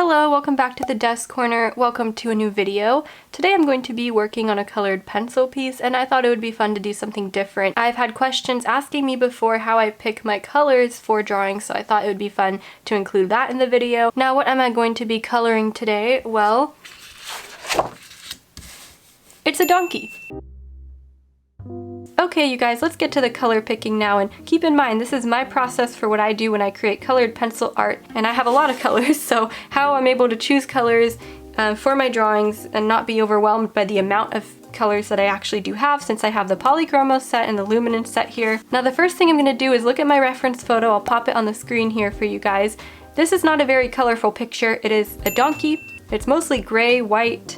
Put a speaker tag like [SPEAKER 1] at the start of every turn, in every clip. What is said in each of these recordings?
[SPEAKER 1] Hello, welcome back to the desk corner. Welcome to a new video. Today I'm going to be working on a colored pencil piece, and I thought it would be fun to do something different. I've had questions asking me before how I pick my colors for drawing, so I thought it would be fun to include that in the video. Now, what am I going to be coloring today? Well, it's a donkey. Okay, you guys, let's get to the color picking now, and keep in mind this is my process for what I do when I create colored pencil art, and I have a lot of colors, so how I'm able to choose colors for my drawings and not be overwhelmed by the amount of colors that I actually do have, since I have the Polychromos set and the Luminance set here. Now the first thing I'm going to do is look at my reference photo. I'll pop it on the screen here for you guys. This is not a very colorful picture. It is a donkey. It's mostly gray, white,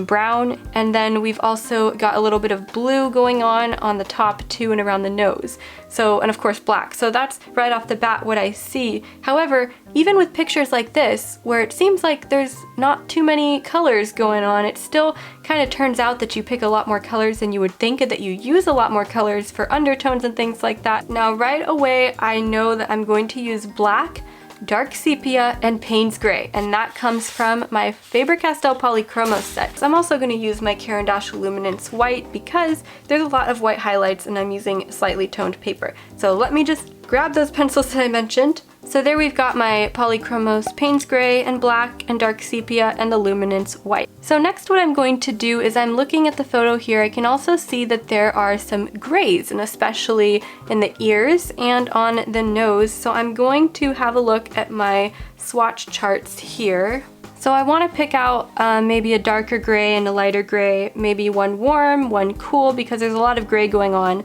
[SPEAKER 1] brown, and then we've also got a little bit of blue going on the top too and around the nose. So, and of course black. So that's right off the bat what I see. However, even with pictures like this, where it seems like there's not too many colors going on, it still kind of turns out that you pick a lot more colors than you would think, and that you use a lot more colors for undertones and things like that. Now right away, I know that I'm going to use black, dark sepia, and Payne's gray, and that comes from my Faber Castell Polychromos set. So I'm also going to use my Caran Luminance white because there's a lot of white highlights and I'm using slightly toned paper. So let me just grab those pencils that I mentioned. So there we've got my Polychromos Payne's gray and black and dark sepia and the Luminance white. So next what I'm going to do is I'm looking at the photo here. I can also see that there are some grays, and especially in the ears and on the nose. So I'm going to have a look at my swatch charts here. So I want to pick out maybe a darker gray and a lighter gray, maybe one warm, one cool, because there's a lot of gray going on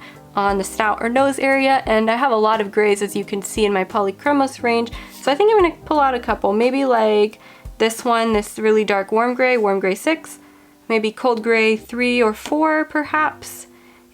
[SPEAKER 1] the snout or nose area, and I have a lot of grays as you can see in my Polychromos range. So I think I'm going to pull out a couple, maybe like this one, this really dark warm gray 6, maybe cold gray 3 or 4 perhaps,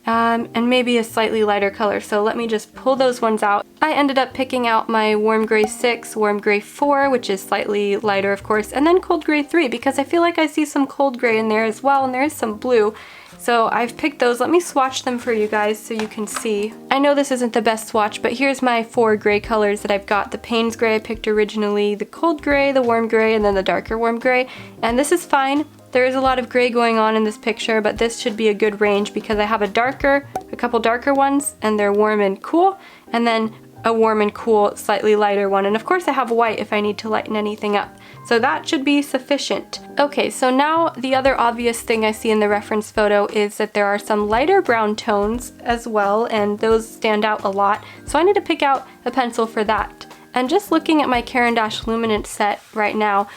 [SPEAKER 1] and maybe a slightly lighter color. So let me just pull those ones out. I ended up picking out my warm gray 6, warm gray 4, which is slightly lighter of course, and then cold gray 3, because I feel like I see some cold gray in there as well, and there is some blue. So I've picked those. Let me swatch them for you guys so you can see. I know this isn't the best swatch, but here's my 4 gray colors that I've got. The Payne's gray I picked originally, the cold gray, the warm gray, and then the darker warm gray. And this is fine. There is a lot of gray going on in this picture, but this should be a good range because I have a couple darker ones, and they're warm and cool, and then a warm and cool, slightly lighter one. And of course I have white if I need to lighten anything up. So that should be sufficient. Okay, so now the other obvious thing I see in the reference photo is that there are some lighter brown tones as well, and those stand out a lot. So I need to pick out a pencil for that. And just looking at my Caran Luminance set right now,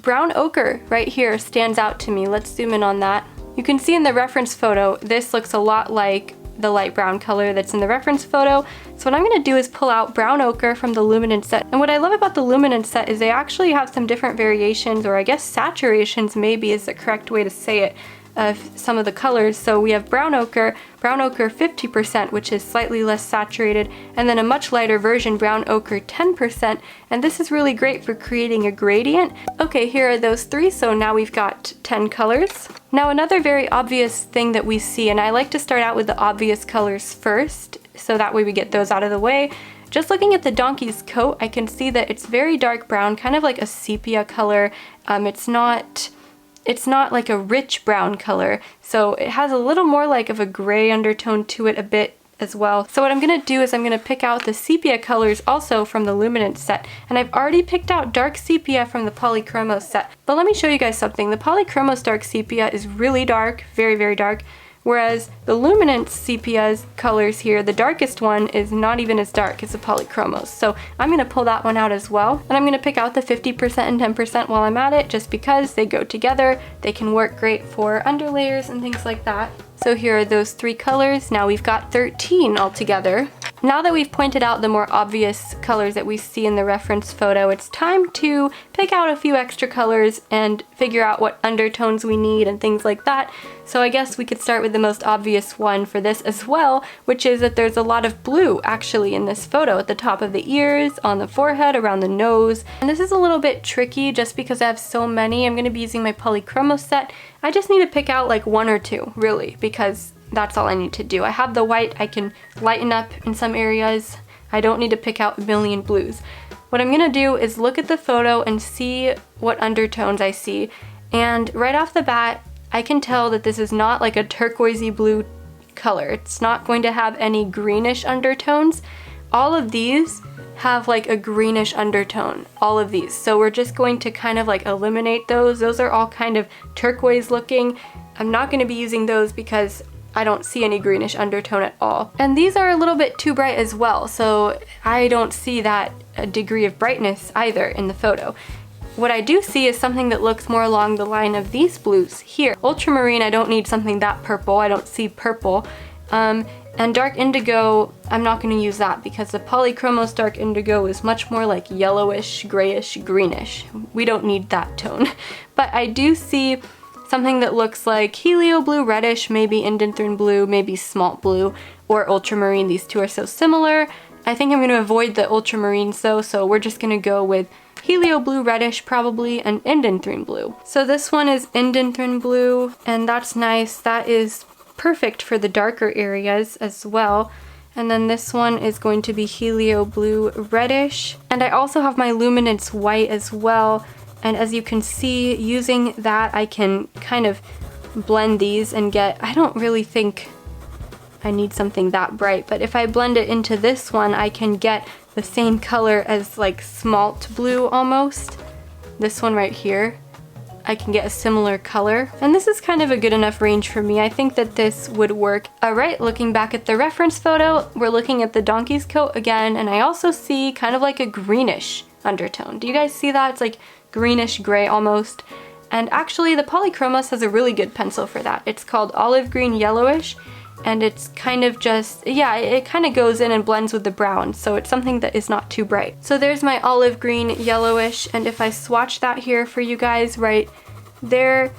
[SPEAKER 1] brown ochre right here stands out to me. Let's zoom in on that. You can see in the reference photo, this looks a lot like the light brown color that's in the reference photo. So what I'm going to do is pull out brown ochre from the Luminance set. And what I love about the Luminance set is they actually have some different variations, or I guess saturations maybe is the correct way to say it, of some of the colors. So we have brown ochre 50%, which is slightly less saturated, and then a much lighter version, brown ochre 10%, and this is really great for creating a gradient. Okay, here are those 3, so now we've got 10 colors. Now another very obvious thing that we see, and I like to start out with the obvious colors first, so that way we get those out of the way. Just looking at the donkey's coat, I can see that it's very dark brown, kind of like a sepia color. It's not like a rich brown color, so it has a little more like of a gray undertone to it a bit as well. So what I'm going to do is I'm going to pick out the sepia colors also from the Luminance set, and I've already picked out dark sepia from the Polychromos set. But let me show you guys something. The Polychromos dark sepia is really dark, very, very dark, whereas the Luminance sepia's colors here, the darkest one is not even as dark as the Polychromos. So I'm going to pull that one out as well. And I'm going to pick out the 50% and 10% while I'm at it, just because they go together. They can work great for underlayers and things like that. So here are those 3 colors. Now we've got 13 altogether. Now that we've pointed out the more obvious colors that we see in the reference photo, it's time to pick out a few extra colors and figure out what undertones we need and things like that. So I guess we could start with the most obvious one for this as well, which is that there's a lot of blue actually in this photo at the top of the ears, on the forehead, around the nose. And this is a little bit tricky just because I have so many. I'm going to be using my Polychromos set. I just need to pick out like 1 or 2 really, because that's all I need to do. I have the white, I can lighten up in some areas. I don't need to pick out a million blues. what I'm gonna do is look at the photo and see what undertones I see. And right off the bat, I can tell that this is not like a turquoisey blue color. It's not going to have any greenish undertones. All of these have like a greenish undertone, all of these. So we're just going to kind of like eliminate those. Those are all kind of turquoise looking. I'm not gonna be using those because I don't see any greenish undertone at all. And these are a little bit too bright as well, so I don't see that degree of brightness either in the photo. What I do see is something that looks more along the line of these blues here. Ultramarine, I don't need something that purple. I don't see purple. And dark indigo, I'm not going to use that because the Polychromos dark indigo is much more like yellowish, grayish, greenish. We don't need that tone. But I do see something that looks like helio blue, reddish, maybe indanthrene blue, maybe smalt blue, or ultramarine. These two are so similar. I think I'm going to avoid the ultramarines though, so we're just going to go with helio blue, reddish probably, and indanthrene blue. So this one is indanthrene blue, and that's nice. That is perfect for the darker areas as well. And then this one is going to be helio blue, reddish. And I also have my Luminance white as well. And as you can see, using that, I can kind of blend these and get, I don't really think I need something that bright, but if I blend it into this one, I can get the same color as like smalt blue almost. This one right here, I can get a similar color. And this is kind of a good enough range for me. I think that this would work. All right, looking back at the reference photo, we're looking at the donkey's coat again, and I also see kind of like a greenish undertone. Do you guys see that? It's like greenish gray almost. And actually the Polychromos has a really good pencil for that. It's called olive green yellowish, and it's kind of just, yeah, it kind of goes in and blends with the brown, so it's something that is not too bright. So there's my olive green yellowish, and if I swatch that here for you guys right there,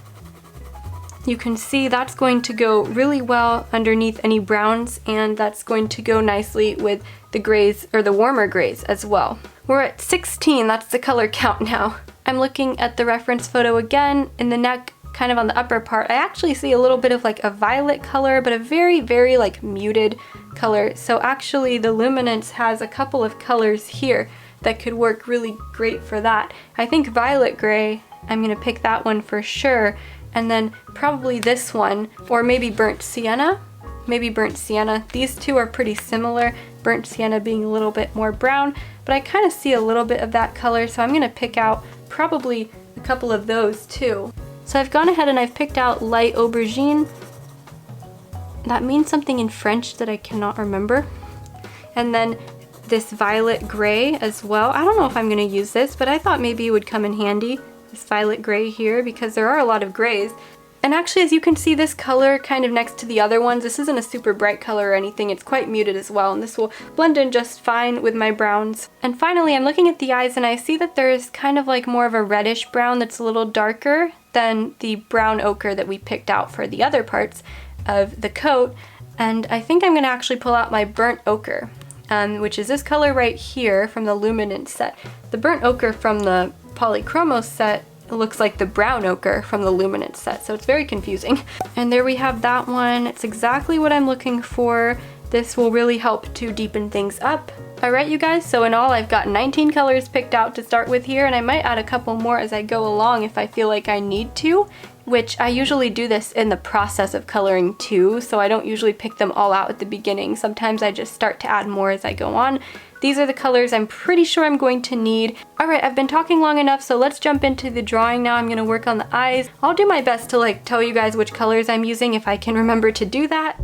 [SPEAKER 1] you can see that's going to go really well underneath any browns, and that's going to go nicely with the grays, or the warmer grays as well. We're at 16, that's the color count now. I'm looking at the reference photo again. In the neck, kind of on the upper part, I actually see a little bit of like a violet color, but a very, very like muted color. So actually the Luminance has a couple of colors here that could work really great for that. I think violet gray, I'm gonna pick that one for sure. And then probably this one, or maybe burnt sienna. Maybe burnt sienna. These two are pretty similar, burnt sienna being a little bit more brown, but I kind of see a little bit of that color, so I'm gonna pick out probably a couple of those too. So I've gone ahead and I've picked out light aubergine. That means something in French that I cannot remember. And then this violet gray as well. I don't know if I'm gonna use this, but I thought maybe it would come in handy, this violet gray here, because there are a lot of grays. And actually, as you can see, this color kind of next to the other ones, this isn't a super bright color or anything, it's quite muted as well, and this will blend in just fine with my browns. And finally, I'm looking at the eyes and I see that there's kind of like more of a reddish brown that's a little darker than the brown ochre that we picked out for the other parts of the coat. And I think I'm gonna actually pull out my burnt ochre, which is this color right here from the Luminance set. The burnt ochre from the Polychromos set looks like the brown ochre from the Luminance set, so it's very confusing. And there we have that one. It's exactly what I'm looking for. This will really help to deepen things up. Alright you guys, so in all I've got 19 colors picked out to start with here, and I might add a couple more as I go along if I feel like I need to, which I usually do this in the process of coloring too, so I don't usually pick them all out at the beginning. Sometimes I just start to add more as I go on. These are the colors I'm pretty sure I'm going to need. Alright, I've been talking long enough, so let's jump into the drawing now. I'm gonna work on the eyes. I'll do my best to like tell you guys which colors I'm using if I can remember to do that.